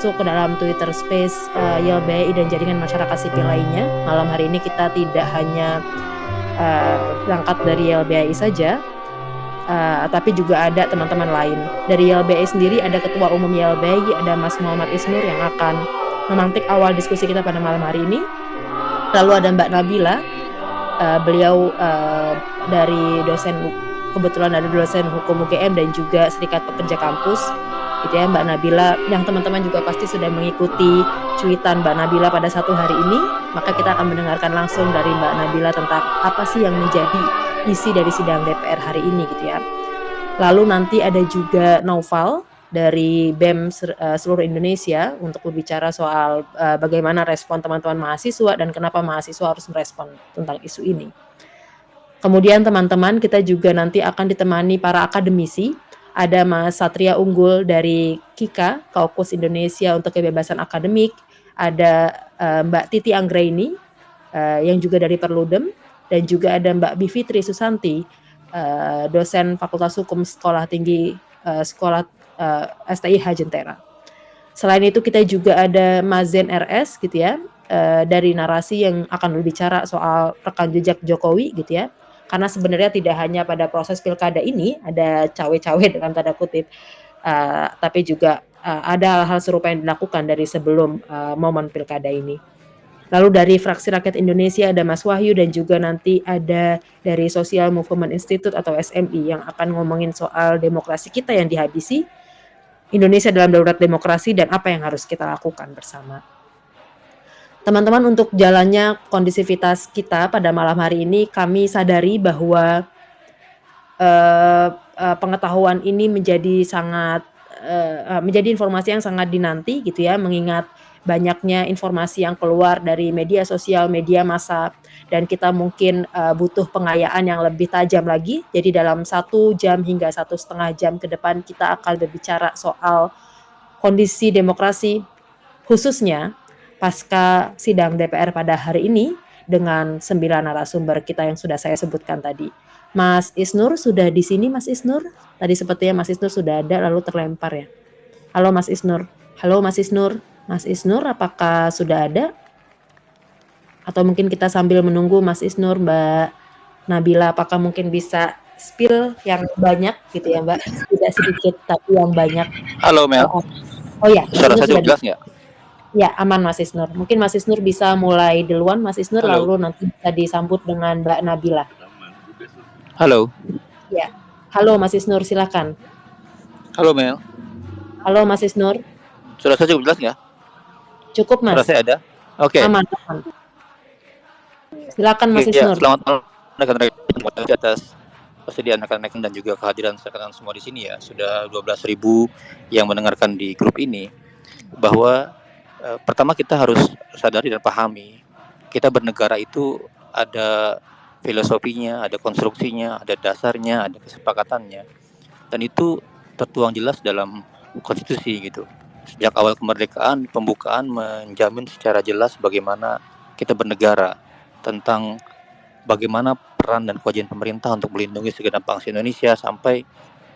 masuk ke dalam Twitter Space YLBHI dan jaringan masyarakat sipil lainnya. Malam hari ini kita tidak hanya berangkat dari YLBHI saja, tapi juga ada teman-teman lain. Dari YLBHI sendiri ada Ketua Umum YLBHI, ada Mas Muhammad Isnur yang akan memantik awal diskusi kita pada malam hari ini. Lalu ada Mbak Nabila, beliau dari kebetulan ada dosen hukum UGM dan juga Serikat Pekerja Kampus, gitu ya Mbak Nabila, yang teman-teman juga pasti sudah mengikuti cuitan Mbak Nabila pada satu hari ini. Maka kita akan mendengarkan langsung dari Mbak Nabila tentang apa sih yang menjadi isi dari sidang DPR hari ini, gitu ya. Lalu nanti ada juga Naufal dari BEM seluruh Indonesia untuk berbicara soal bagaimana respon teman-teman mahasiswa dan kenapa mahasiswa harus merespon tentang isu ini. Kemudian teman-teman, kita juga nanti akan ditemani para akademisi. Ada Mas Satria Unggul dari KIKA, Kaukus Indonesia untuk Kebebasan Akademik. Ada Mbak Titi Anggraini yang juga dari Perludem. Dan juga ada Mbak Bivitri Susanti, dosen Fakultas Hukum Sekolah Tinggi STIH Jentera. Selain itu kita juga ada Mazen RS, gitu ya, dari Narasi yang akan berbicara soal rekam jejak Jokowi, gitu ya. Karena sebenarnya tidak hanya pada proses pilkada ini ada cawe-cawe dalam tanda kutip, tapi juga ada hal-hal serupa yang dilakukan dari sebelum momen pilkada ini. Lalu dari Fraksi Rakyat Indonesia ada Mas Wahyu dan juga nanti ada dari Social Movement Institute atau SMI yang akan ngomongin soal demokrasi kita yang dihabisi, Indonesia dalam darurat demokrasi dan apa yang harus kita lakukan bersama. Teman-teman, untuk jalannya kondisivitas kita pada malam hari ini, kami sadari bahwa pengetahuan ini menjadi informasi yang sangat dinanti, gitu ya, mengingat banyaknya informasi yang keluar dari media sosial, media massa, dan kita mungkin butuh pengayaan yang lebih tajam lagi. Jadi dalam 1 jam hingga 1,5 jam ke depan kita akan berbicara soal kondisi demokrasi, khususnya pasca sidang DPR pada hari ini dengan 9 narasumber kita yang sudah saya sebutkan tadi. Mas Isnur sudah di sini, Mas Isnur? Tadi sepertinya Mas Isnur sudah ada lalu terlempar ya. Halo Mas Isnur. Halo Mas Isnur. Mas Isnur apakah sudah ada? Atau mungkin kita sambil menunggu Mas Isnur, Mbak Nabila apakah mungkin bisa spill yang banyak gitu ya Mbak? Tidak sedikit tapi yang banyak. Halo Mel. Oh ya, suara saya jelas nggak? Ya, aman Mas Isnur. Mungkin Mas Isnur bisa mulai duluan Mas Isnur. Halo. Lalu nanti bisa disambut dengan Mbak Nabila. Halo. Ya. Halo Mas Isnur, silakan. Halo Mel. Halo Mas Isnur. Suara saya cukup jelas nggak? Cukup Mas. Suara saya ada? Oke. Aman. Silakan Mas Isnur. Selamat malam rekan-rekan atas persediaan rekan-rekan dan juga kehadiran rekan semua di sini ya. Sudah 12.000 yang mendengarkan di grup ini. Bahwa pertama kita harus sadari dan pahami, kita bernegara itu ada filosofinya, ada konstruksinya, ada dasarnya, ada kesepakatannya, dan itu tertuang jelas dalam konstitusi gitu. Sejak awal kemerdekaan, pembukaan menjamin secara jelas bagaimana kita bernegara, tentang bagaimana peran dan kewajiban pemerintah untuk melindungi segenap bangsa Indonesia sampai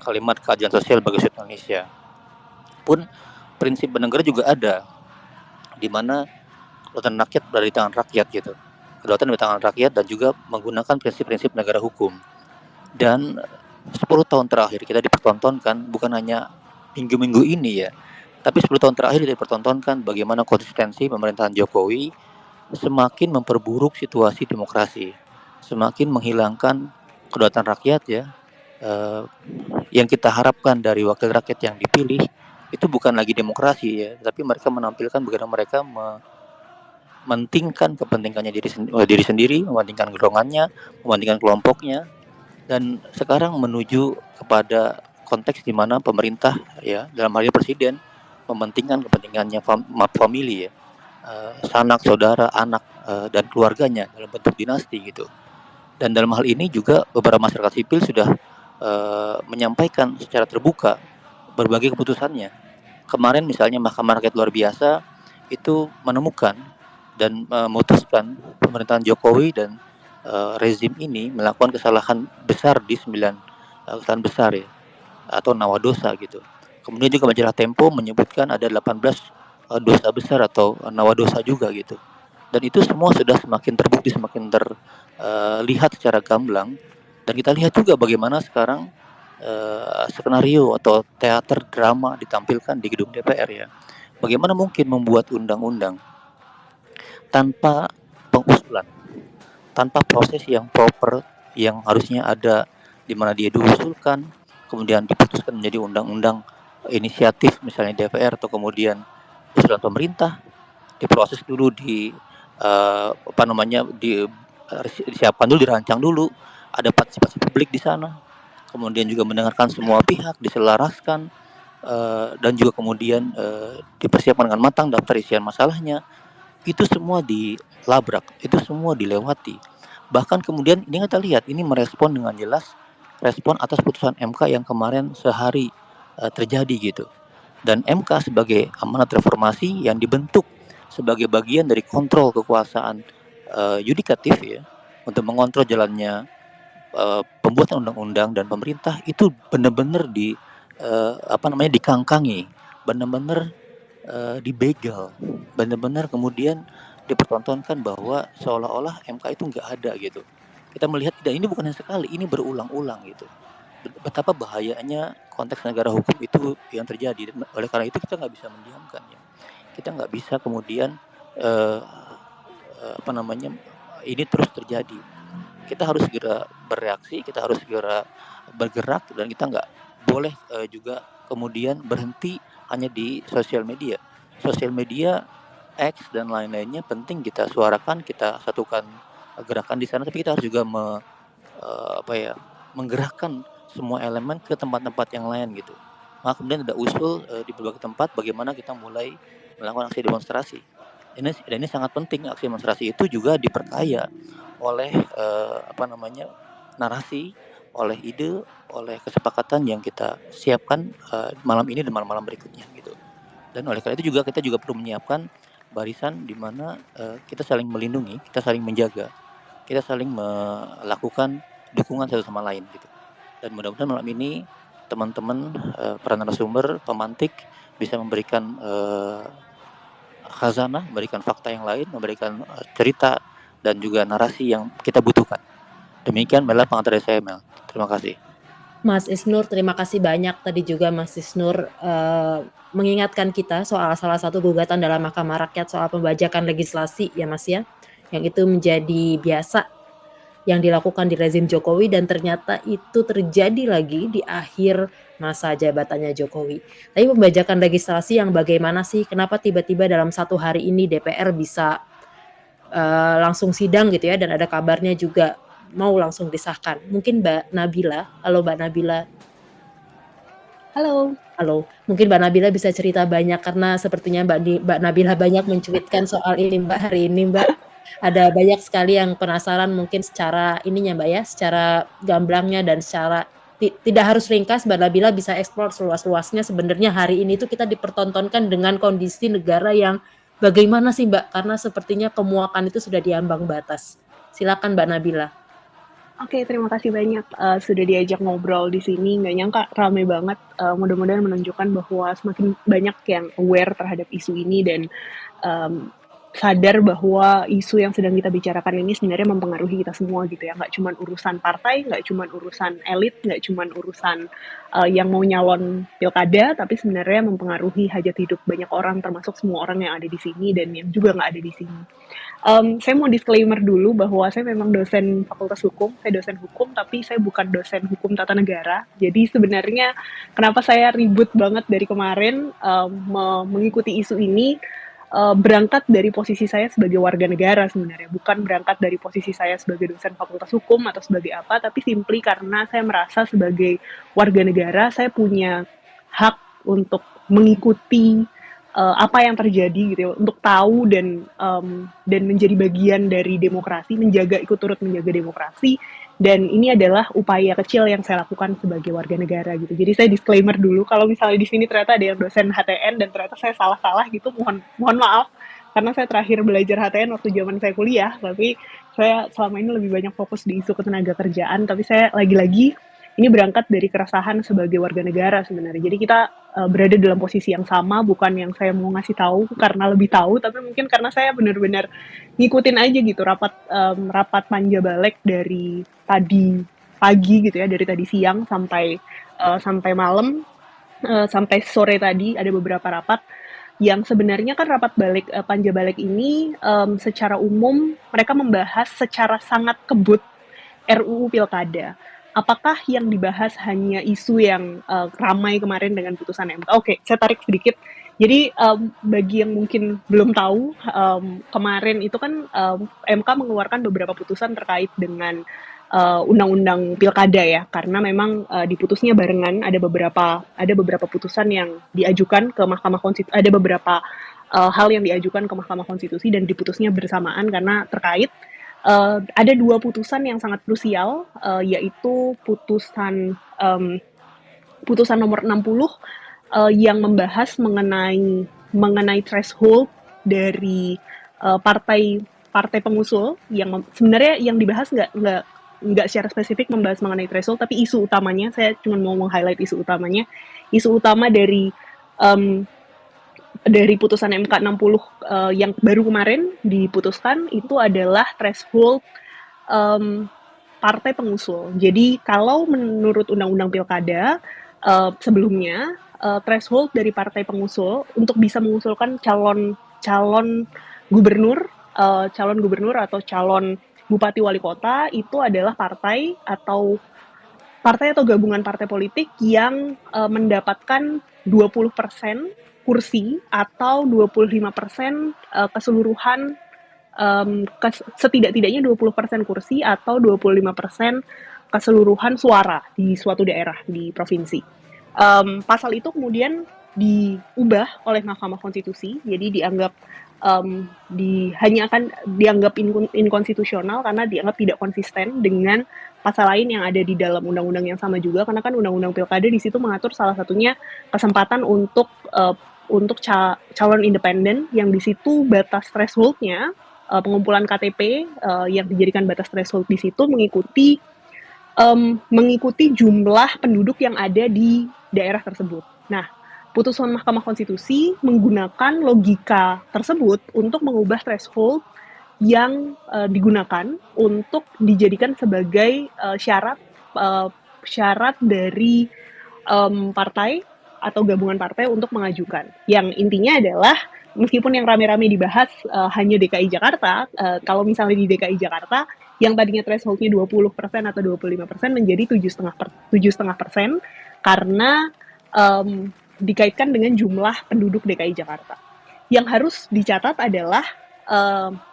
kalimat keadilan sosial bagi seluruh Indonesia. Pun prinsip bernegara juga ada, di mana kedaulatan rakyat berada di tangan rakyat gitu. Kedaulatan di tangan rakyat dan juga menggunakan prinsip-prinsip negara hukum. Dan 10 tahun terakhir kita dipertontonkan bukan hanya minggu-minggu ini ya, tapi 10 tahun terakhir kita dipertontonkan bagaimana konsistensi pemerintahan Jokowi semakin memperburuk situasi demokrasi, semakin menghilangkan kedaulatan rakyat ya. Yang kita harapkan dari wakil rakyat yang dipilih itu bukan lagi demokrasi ya, tapi mereka menampilkan bagaimana mereka mementingkan kepentingannya diri sendiri, mementingkan golongannya, mementingkan kelompoknya, dan sekarang menuju kepada konteks di mana pemerintah ya, dalam hal ini presiden, mementingkan kepentingannya famili ya, sanak, saudara, anak dan keluarganya dalam bentuk dinasti gitu. Dan dalam hal ini juga beberapa masyarakat sipil sudah menyampaikan secara terbuka berbagai keputusannya. Kemarin misalnya Mahkamah Rakyat Luar Biasa itu menemukan dan memutuskan pemerintahan Jokowi dan rezim ini melakukan kesalahan besar di 9 kesalahan besar ya, atau nawadosa gitu. Kemudian juga majalah Tempo menyebutkan ada 18 dosa besar atau nawa dosa juga gitu. Dan itu semua sudah semakin terbukti, semakin terlihat secara gamblang. Dan kita lihat juga bagaimana sekarang skenario atau teater drama ditampilkan di gedung DPR ya. Bagaimana mungkin membuat undang-undang tanpa pengusulan, tanpa proses yang proper yang harusnya ada, di mana dia diusulkan, kemudian diputuskan menjadi undang-undang inisiatif misalnya DPR, atau kemudian usulan pemerintah, diproses dulu di disiapkan dulu, dirancang dulu, ada partisipasi publik di sana, kemudian juga mendengarkan semua pihak, diselaraskan, dan juga kemudian dipersiapkan dengan matang daftar isian masalahnya. Itu semua dilabrak, itu semua dilewati. Bahkan kemudian ini kita lihat, ini merespon dengan jelas, respon atas putusan MK yang kemarin sehari terjadi gitu. Dan MK sebagai amanat reformasi yang dibentuk sebagai bagian dari kontrol kekuasaan yudikatif ya, untuk mengontrol jalannya pembuatan undang-undang dan pemerintah, itu benar-benar dikangkangi, benar-benar dibegal, benar-benar kemudian dipertontonkan bahwa seolah-olah MK itu nggak ada gitu. Kita melihat tidak, ini bukan yang sekali, ini berulang-ulang gitu. Betapa bahayanya konteks negara hukum itu yang terjadi. Dan oleh karena itu kita nggak bisa mendiamkan ya. Kita nggak bisa kemudian eh, ini terus terjadi. Kita harus segera bereaksi, kita harus segera bergerak, dan kita nggak boleh juga kemudian berhenti hanya di sosial media. Sosial media, X dan lain-lainnya penting kita suarakan, kita satukan gerakan di sana, tapi kita harus juga menggerakkan semua elemen ke tempat-tempat yang lain gitu. Maka kemudian ada usul di berbagai tempat bagaimana kita mulai melakukan aksi demonstrasi. Dan ini sangat penting, aksi demonstrasi itu juga diperkaya oleh narasi, oleh ide, oleh kesepakatan yang kita siapkan malam ini dan malam-malam berikutnya gitu. Dan oleh karena itu juga kita juga perlu menyiapkan barisan di mana kita saling melindungi, kita saling menjaga, kita saling melakukan dukungan satu sama lain gitu. Dan mudah-mudahan malam ini teman-teman para narasumber, pemantik bisa memberikan khazanah, memberikan fakta yang lain, memberikan cerita dan juga narasi yang kita butuhkan. Demikian Mela, pengantar saya Mel. Terima kasih. Mas Isnur, terima kasih banyak. Tadi juga Mas Isnur mengingatkan kita soal salah satu gugatan dalam Mahkamah Rakyat soal pembajakan legislasi ya Mas ya, yang itu menjadi biasa yang dilakukan di rezim Jokowi, dan ternyata itu terjadi lagi di akhir masa jabatannya Jokowi. Tapi pembajakan legislasi yang bagaimana sih? Kenapa tiba-tiba dalam satu hari ini DPR bisa langsung sidang gitu ya, dan ada kabarnya juga mau langsung disahkan. Mungkin Mbak Nabila, halo Mbak Nabila. Halo, mungkin Mbak Nabila bisa cerita banyak karena sepertinya Mbak Nabila banyak mencuitkan soal ini Mbak hari ini Mbak. Ada banyak sekali yang penasaran mungkin secara ininya Mbak ya, secara gamblangnya dan secara tidak harus ringkas. Mbak Nabila bisa eksplor seluas-luasnya. Sebenarnya hari ini tuh kita dipertontonkan dengan kondisi negara yang bagaimana sih Mbak? Karena sepertinya kemuakan itu sudah diambang batas. Silakan Mbak Nabila. Oke, terima kasih banyak sudah diajak ngobrol di sini. Nggak nyangka rame banget. Mudah-mudahan menunjukkan bahwa semakin banyak yang aware terhadap isu ini dan sadar bahwa isu yang sedang kita bicarakan ini sebenarnya mempengaruhi kita semua gitu ya. Nggak cuma urusan partai, nggak cuma urusan elit, nggak cuma urusan yang mau nyalon pilkada, tapi sebenarnya mempengaruhi hajat hidup banyak orang, termasuk semua orang yang ada di sini dan yang juga nggak ada di sini. Saya mau disclaimer dulu bahwa saya memang dosen Fakultas Hukum, saya dosen hukum, tapi saya bukan dosen hukum tata negara. Jadi sebenarnya kenapa saya ribut banget dari kemarin mengikuti isu ini, berangkat dari posisi saya sebagai warga negara sebenarnya, bukan berangkat dari posisi saya sebagai dosen Fakultas Hukum atau sebagai apa, tapi simply karena saya merasa sebagai warga negara saya punya hak untuk mengikuti apa yang terjadi gitu ya, untuk tahu dan menjadi bagian dari demokrasi, ikut turut menjaga demokrasi, dan ini adalah upaya kecil yang saya lakukan sebagai warga negara gitu. Jadi saya disclaimer dulu, kalau misalnya di sini ternyata ada yang dosen HTN dan ternyata saya salah-salah gitu, mohon maaf, karena saya terakhir belajar HTN waktu zaman saya kuliah, tapi saya selama ini lebih banyak fokus di isu ketenaga kerjaan, tapi saya lagi-lagi ini berangkat dari keresahan sebagai warga negara sebenarnya. Jadi kita berada dalam posisi yang sama, bukan yang saya mau ngasih tahu karena lebih tahu, tapi mungkin karena saya benar-benar ngikutin aja gitu rapat panja balek dari tadi pagi gitu ya, dari tadi siang sampai malam, sampai sore tadi ada beberapa rapat yang sebenarnya kan rapat balik panja balik ini secara umum mereka membahas secara sangat kebut RUU Pilkada. Apakah yang dibahas hanya isu yang ramai kemarin dengan putusan MK? Oke, saya tarik sedikit. Jadi bagi yang mungkin belum tahu, kemarin itu kan MK mengeluarkan beberapa putusan terkait dengan undang-undang pilkada ya, karena memang diputusnya barengan. Ada beberapa putusan yang diajukan ke Mahkamah Konstitusi, ada beberapa hal yang diajukan ke Mahkamah Konstitusi dan diputusnya bersamaan karena terkait. Ada dua putusan yang sangat krusial, yaitu putusan nomor 60 yang membahas mengenai threshold dari partai pengusul, yang sebenarnya yang dibahas nggak secara spesifik membahas mengenai threshold, tapi isu utamanya, saya cuma mau meng-highlight isu utamanya. Isu utama dari putusan MK 60 yang baru kemarin diputuskan itu adalah threshold partai pengusul. Jadi kalau menurut Undang-Undang Pilkada sebelumnya threshold dari partai pengusul untuk bisa mengusulkan calon gubernur atau calon bupati wali kota itu adalah partai atau gabungan partai politik yang mendapatkan 20% kursi atau 25% keseluruhan, setidak-tidaknya 20% kursi atau 25% keseluruhan suara di suatu daerah di provinsi. Pasal itu kemudian diubah oleh Mahkamah Konstitusi, jadi hanya akan dianggap inkonstitusional karena dianggap tidak konsisten dengan pasal lain yang ada di dalam undang-undang yang sama juga, karena kan undang-undang pilkada di situ mengatur salah satunya kesempatan untuk calon independen, yang di situ batas thresholdnya pengumpulan KTP yang dijadikan batas threshold di situ mengikuti jumlah penduduk yang ada di daerah tersebut. Nah, putusan Mahkamah Konstitusi menggunakan logika tersebut untuk mengubah threshold yang digunakan untuk dijadikan sebagai syarat dari partai atau gabungan partai untuk mengajukan. Yang intinya adalah, meskipun yang rame-rame dibahas hanya DKI Jakarta, kalau misalnya di DKI Jakarta yang tadinya thresholdnya 20% atau 25% menjadi 7,5% karena dikaitkan dengan jumlah penduduk DKI Jakarta. Yang harus dicatat adalah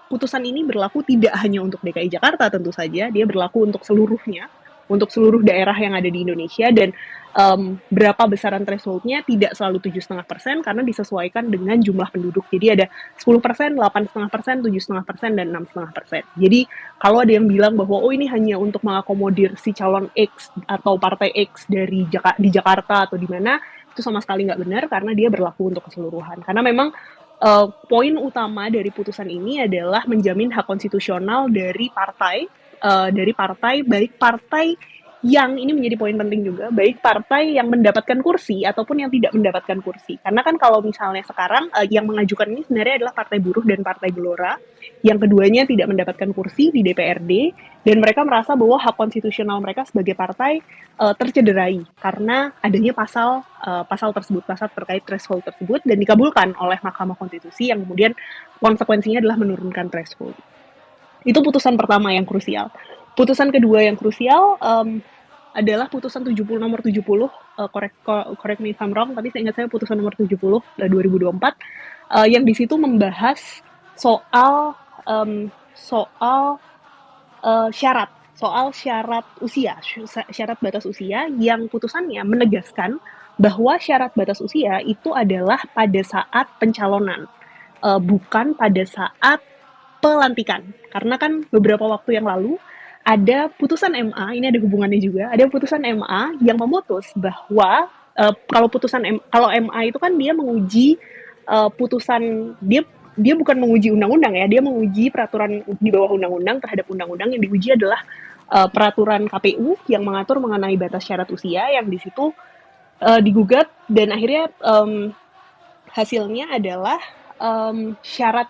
putusan ini berlaku tidak hanya untuk DKI Jakarta, tentu saja dia berlaku untuk seluruhnya, untuk seluruh daerah yang ada di Indonesia, dan berapa besaran thresholdnya tidak selalu 7,5% karena disesuaikan dengan jumlah penduduk. Jadi ada 10%, 8,5%, 7,5%, dan 6,5%. Jadi kalau ada yang bilang bahwa ini hanya untuk mengakomodir si calon X atau partai X di Jakarta atau di mana, itu sama sekali nggak benar karena dia berlaku untuk keseluruhan. Karena memang poin utama dari putusan ini adalah menjamin hak konstitusional dari partai, baik partai yang, ini menjadi poin penting juga, baik partai yang mendapatkan kursi ataupun yang tidak mendapatkan kursi. Karena kan kalau misalnya sekarang yang mengajukan ini sebenarnya adalah Partai Buruh dan Partai Gelora, yang keduanya tidak mendapatkan kursi di DPRD, dan mereka merasa bahwa hak konstitusional mereka sebagai partai tercederai karena adanya pasal tersebut, pasal terkait threshold tersebut, dan dikabulkan oleh Mahkamah Konstitusi, yang kemudian konsekuensinya adalah menurunkan threshold. Itu putusan pertama yang krusial. Putusan kedua yang krusial adalah putusan nomor 70, correct me if I'm wrong, tapi seingat saya putusan nomor 70 2024, yang di situ membahas soal syarat usia, syarat batas usia, yang putusannya menegaskan bahwa syarat batas usia itu adalah pada saat pencalonan, bukan pada saat pelantikan. Karena kan beberapa waktu yang lalu ada putusan MA, ini ada hubungannya juga, ada putusan MA yang memutus bahwa kalau MA itu kan dia menguji putusan, dia bukan menguji undang-undang ya, dia menguji peraturan di bawah undang-undang terhadap undang-undang. Yang diuji adalah peraturan KPU yang mengatur mengenai batas syarat usia, yang di situ digugat dan akhirnya hasilnya adalah syarat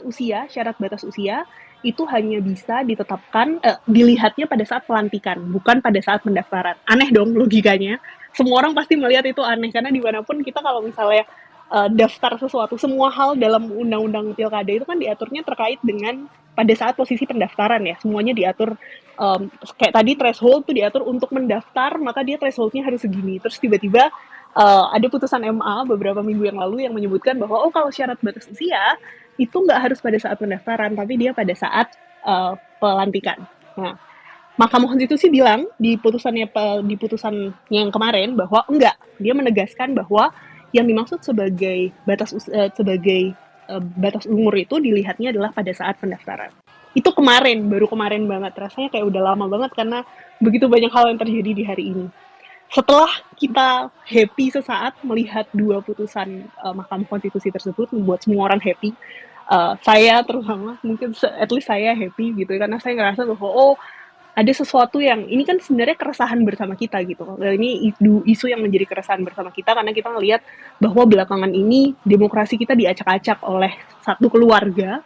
batas usia itu hanya bisa ditetapkan, dilihatnya pada saat pelantikan, bukan pada saat pendaftaran. Aneh dong logikanya. Semua orang pasti melihat itu aneh, karena dimanapun kita kalau misalnya daftar sesuatu, semua hal dalam undang-undang pilkada itu kan diaturnya terkait dengan pada saat posisi pendaftaran ya. Semuanya diatur, kayak tadi threshold tuh diatur untuk mendaftar, maka dia thresholdnya harus segini. Terus tiba-tiba ada putusan MA beberapa minggu yang lalu yang menyebutkan bahwa kalau syarat batas usia itu nggak harus pada saat pendaftaran, tapi dia pada saat pelantikan. Nah, Mahkamah Konstitusi bilang di putusannya yang kemarin bahwa enggak, dia menegaskan bahwa yang dimaksud sebagai batas umur itu dilihatnya adalah pada saat pendaftaran. Itu baru kemarin banget, rasanya kayak udah lama banget karena begitu banyak hal yang terjadi di hari ini. Setelah kita happy sesaat melihat dua putusan Mahkamah Konstitusi tersebut, membuat semua orang happy. Saya terutama, mungkin at least saya happy gitu, karena saya ngerasa bahwa ada sesuatu yang, ini kan sebenarnya keresahan bersama kita gitu. Ini isu yang menjadi keresahan bersama kita, karena kita ngelihat bahwa belakangan ini demokrasi kita diacak-acak oleh satu keluarga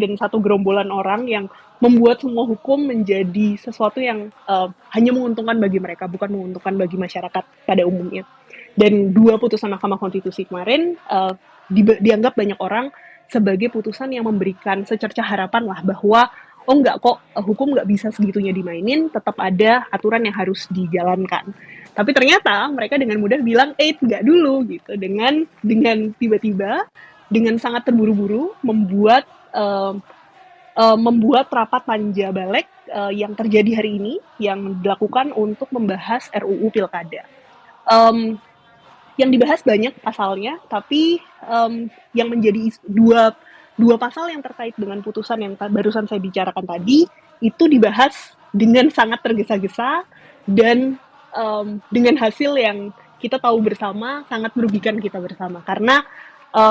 dan satu gerombolan orang yang membuat semua hukum menjadi sesuatu yang hanya menguntungkan bagi mereka, bukan menguntungkan bagi masyarakat pada umumnya. Dan dua putusan Mahkamah Konstitusi kemarin dianggap banyak orang sebagai putusan yang memberikan secercah harapan lah bahwa enggak kok, hukum nggak bisa segitunya dimainin, tetap ada aturan yang harus dijalankan. Tapi ternyata mereka dengan mudah bilang, enggak dulu gitu, dengan tiba-tiba dengan sangat terburu-buru membuat rapat panja balik yang terjadi hari ini yang dilakukan untuk membahas RUU Pilkada. Yang dibahas banyak pasalnya, tapi yang menjadi dua pasal yang terkait dengan putusan yang barusan saya bicarakan tadi itu dibahas dengan sangat tergesa-gesa dan dengan hasil yang kita tahu bersama sangat merugikan kita bersama, karena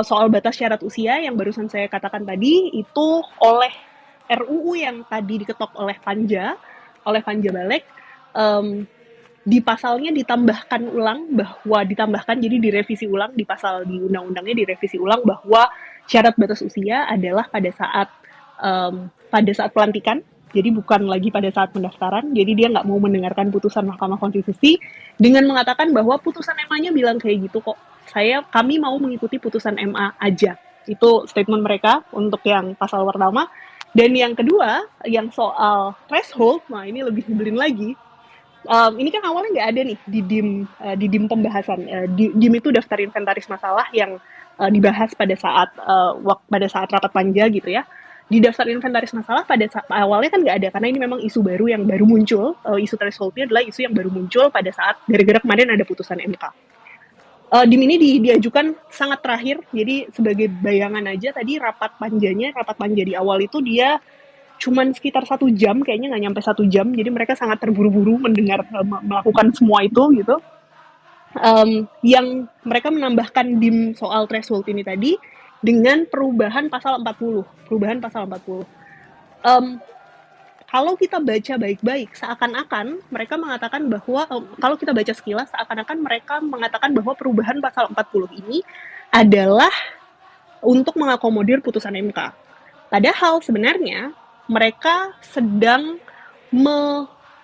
soal batas syarat usia yang barusan saya katakan tadi itu oleh RUU yang tadi diketok oleh Panja Balik, di pasalnya jadi direvisi ulang di pasal di undang-undangnya, direvisi ulang bahwa syarat batas usia adalah pada saat pelantikan, jadi bukan lagi pada saat pendaftaran. Jadi dia nggak mau mendengarkan putusan Mahkamah Konstitusi dengan mengatakan bahwa putusan MA-nya bilang kayak gitu kok. Kami mau mengikuti putusan MA aja. Itu statement mereka untuk yang pasal pertama. Dan yang kedua, yang soal threshold, nah ini lebih nyebelin lagi. Ini kan awalnya nggak ada nih di DIM pembahasan. DIM itu daftar inventaris masalah yang dibahas pada saat rapat panja gitu ya. Di daftar inventaris masalah awalnya kan nggak ada, karena ini memang isu baru yang baru muncul. Isu thresholdnya adalah isu yang baru muncul pada saat gara-gara kemarin ada putusan MK. DIM ini diajukan sangat terakhir, jadi sebagai bayangan aja tadi rapat panja di awal itu dia cuman sekitar 1 jam, kayaknya nggak nyampe 1 jam, jadi mereka sangat terburu-buru melakukan semua itu gitu. Yang mereka menambahkan DIM soal threshold ini tadi dengan perubahan pasal 40. Kalau kita baca baik-baik, seakan-akan mereka mengatakan bahwa, kalau kita baca sekilas, seakan-akan mereka mengatakan bahwa perubahan pasal 40 ini adalah untuk mengakomodir putusan MK. Padahal sebenarnya mereka sedang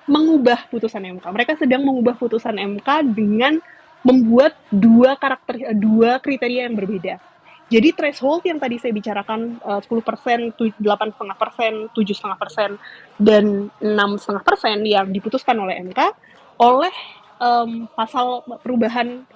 mengubah putusan MK. Mereka sedang mengubah putusan MK dengan membuat dua kriteria yang berbeda. Jadi threshold yang tadi saya bicarakan 10%, 8,5%, 7,5%, dan 6,5% yang diputuskan oleh MK oleh pasal perubahan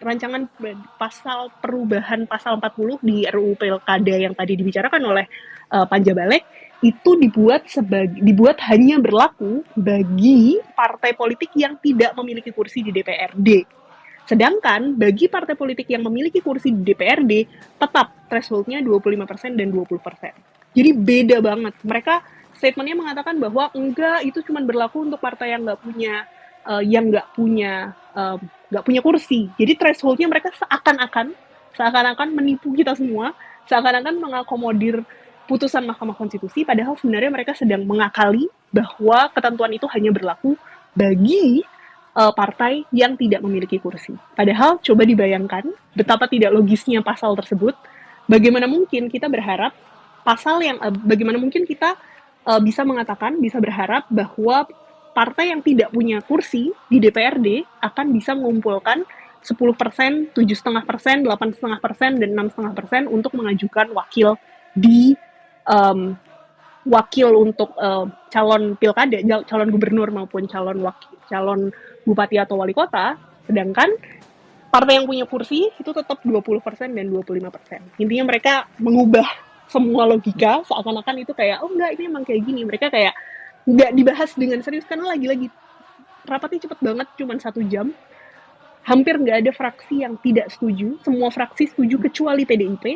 rancangan pasal perubahan pasal 40 di RUU Pilkada yang tadi dibicarakan oleh Panja Balik itu dibuat hanya berlaku bagi partai politik yang tidak memiliki kursi di DPRD. Sedangkan bagi partai politik yang memiliki kursi di DPRD, tetap thresholdnya 25% dan 20%. Jadi beda banget. Mereka statementnya mengatakan bahwa enggak, itu cuma berlaku untuk partai yang nggak punya kursi. Jadi thresholdnya mereka seakan-akan menipu kita semua, seakan-akan mengakomodir putusan Mahkamah Konstitusi, padahal sebenarnya mereka sedang mengakali bahwa ketentuan itu hanya berlaku bagi partai yang tidak memiliki kursi. Padahal coba dibayangkan betapa tidak logisnya pasal tersebut. Bagaimana mungkin kita berharap bagaimana mungkin kita bisa mengatakan, bisa berharap bahwa partai yang tidak punya kursi di DPRD akan bisa mengumpulkan 10%, 7,5%, 8,5%, dan 6,5% untuk mengajukan wakil untuk calon pilkada, calon gubernur maupun calon bupati atau wali kota, sedangkan partai yang punya kursi itu tetap 20% dan 25%. Intinya mereka mengubah semua logika, seakan-akan itu kayak, oh enggak, ini emang kayak gini. Mereka kayak nggak dibahas dengan serius, karena lagi-lagi rapatnya cepet banget, cuma 1 jam. Hampir nggak ada fraksi yang tidak setuju, semua fraksi setuju kecuali PDIP.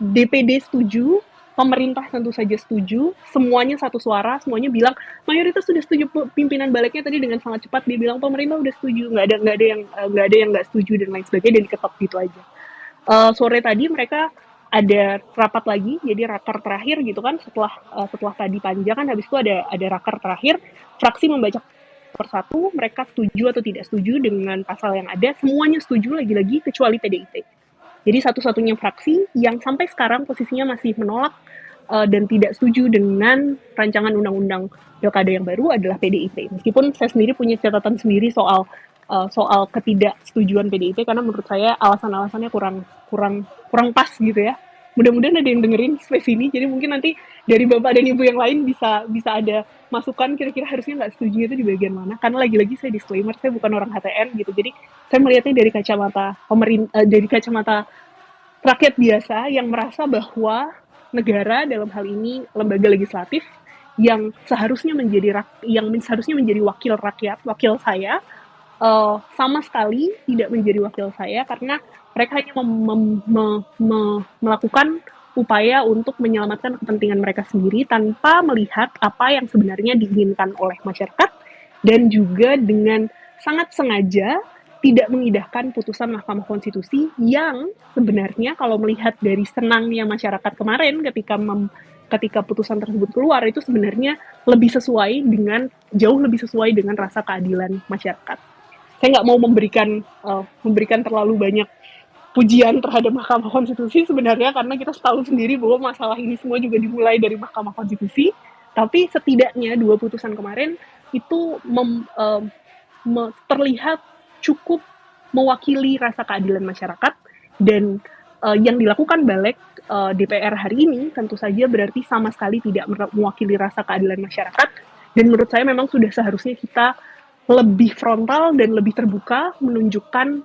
DPD setuju, pemerintah tentu saja setuju, semuanya satu suara, semuanya bilang mayoritas sudah setuju. Pimpinan baliknya tadi dengan sangat cepat dia bilang pemerintah udah setuju, nggak ada yang nggak setuju dan lain sebagainya, dan diketok gitu aja. Sore tadi mereka ada rapat lagi, jadi raker terakhir gitu kan, setelah tadi panjang kan, habis itu ada raker terakhir, fraksi membaca persatu mereka setuju atau tidak setuju dengan pasal yang ada, semuanya setuju lagi-lagi kecuali PDIP. Jadi satu-satunya fraksi yang sampai sekarang posisinya masih menolak dan tidak setuju dengan rancangan undang-undang pilkada yang baru adalah PDIP. Meskipun saya sendiri punya catatan sendiri soal ketidaksetujuan PDIP, karena menurut saya alasan-alasannya kurang pas gitu ya. Mudah-mudahan ada yang dengerin space ini, jadi mungkin nanti dari bapak dan ibu yang lain bisa ada masukan kira-kira harusnya nggak setuju itu di bagian mana. Karena lagi-lagi saya disclaimer, saya bukan orang HTN gitu, jadi saya melihatnya dari kacamata dari kacamata rakyat biasa yang merasa bahwa negara, dalam hal ini lembaga legislatif yang seharusnya menjadi wakil rakyat, wakil saya, sama sekali tidak menjadi wakil saya, karena mereka hanya melakukan upaya untuk menyelamatkan kepentingan mereka sendiri tanpa melihat apa yang sebenarnya diinginkan oleh masyarakat, dan juga dengan sangat sengaja tidak mengindahkan putusan Mahkamah Konstitusi yang sebenarnya kalau melihat dari senangnya masyarakat kemarin ketika putusan tersebut keluar, itu sebenarnya jauh lebih sesuai dengan rasa keadilan masyarakat. Saya nggak mau memberikan terlalu banyak pujian terhadap Mahkamah Konstitusi sebenarnya, karena kita tahu sendiri bahwa masalah ini semua juga dimulai dari Mahkamah Konstitusi. Tapi setidaknya 2 putusan kemarin itu terlihat cukup mewakili rasa keadilan masyarakat, dan yang dilakukan balik DPR hari ini tentu saja berarti sama sekali tidak mewakili rasa keadilan masyarakat. Dan menurut saya memang sudah seharusnya kita lebih frontal dan lebih terbuka menunjukkan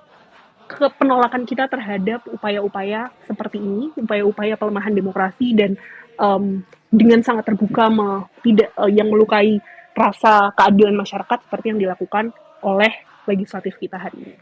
penolakan kita terhadap upaya-upaya seperti ini, upaya-upaya pelemahan demokrasi, dan dengan sangat terbuka yang melukai rasa keadilan masyarakat seperti yang dilakukan oleh legislatif kita hari ini.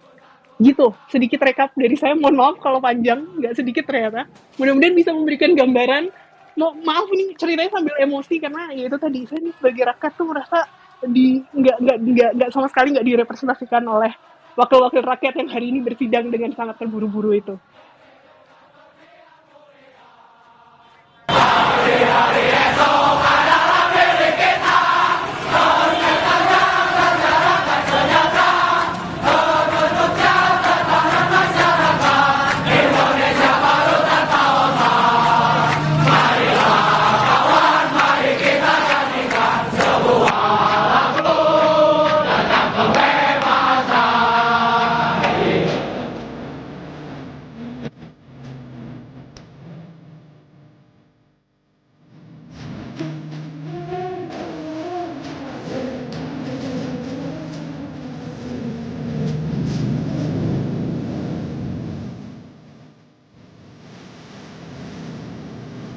Gitu, sedikit rekap dari saya, mohon maaf kalau panjang, nggak sedikit ternyata. Mudah-mudahan bisa memberikan gambaran. Maaf ini ceritanya sambil emosi, karena ya itu tadi, saya nih sebagai rakyat tuh merasa nggak sama sekali nggak direpresentasikan oleh wakil-wakil rakyat yang hari ini bersidang dengan sangat terburu-buru itu.